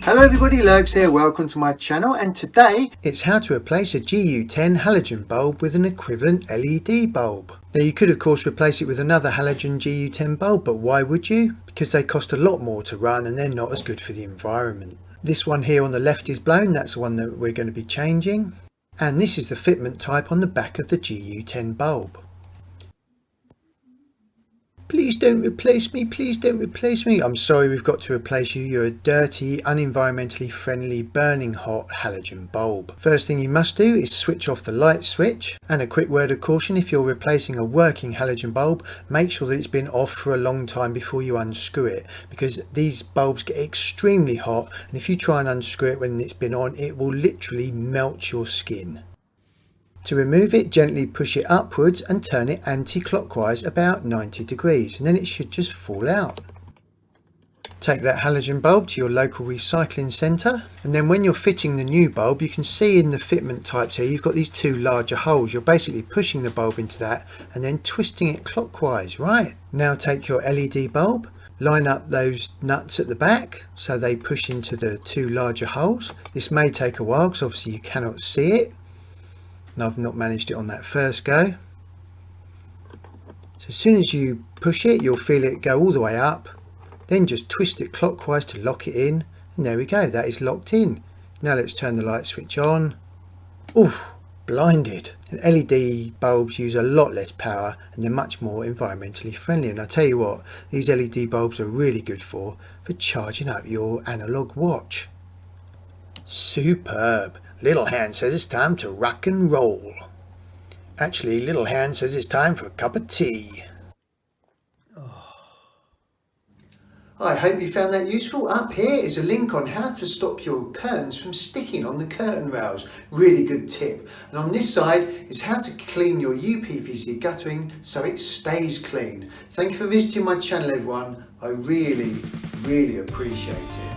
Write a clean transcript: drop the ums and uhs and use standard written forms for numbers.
Hello everybody, Lurks here, welcome to my channel, and today it's how to replace a GU10 halogen bulb with an equivalent LED bulb. Now you could of course replace it with another halogen GU10 bulb, but why would you? Because they cost a lot more to run and they're not as good for the environment. This one here on the left is blown, that's the one that we're going to be changing. And this is the fitment type on the back of the GU10 bulb. Please don't replace me, please don't replace me. I'm sorry we've got to replace you. You're a dirty, unenvironmentally friendly, burning hot halogen bulb. First thing you must do is switch off the light switch. And a quick word of caution, if you're replacing a working halogen bulb, make sure that it's been off for a long time before you unscrew it, because these bulbs get extremely hot, and if you try and unscrew it when it's been on, it will literally melt your skin. To remove it, gently push it upwards and turn it anti-clockwise about 90 degrees, and then it should just fall out. Take that halogen bulb to your local recycling centre, and then when you're fitting the new bulb, you can see in the fitment types here you've got these two larger holes. You're basically pushing the bulb into that and then twisting it clockwise. Right, now take your LED bulb, line up those nuts at the back so they push into the two larger holes. This may take a while because obviously you cannot see it. And I've not managed it on that first go. So as soon as you push it, you'll feel it go all the way up. Then just twist it clockwise to lock it in. And there we go, that is locked in. Now let's turn the light switch on. Oof, blinded. And LED bulbs use a lot less power and they're much more environmentally friendly. And I tell you what, these LED bulbs are really good for charging up your analog watch. Superb. Little Hand says it's time to rock and roll. Actually, Little Hand says it's time for a cup of tea. Oh. I hope you found that useful. Up here is a link on how to stop your curtains from sticking on the curtain rails. Really good tip. And on this side is how to clean your UPVC guttering so it stays clean. Thank you for visiting my channel, everyone. I really appreciate it.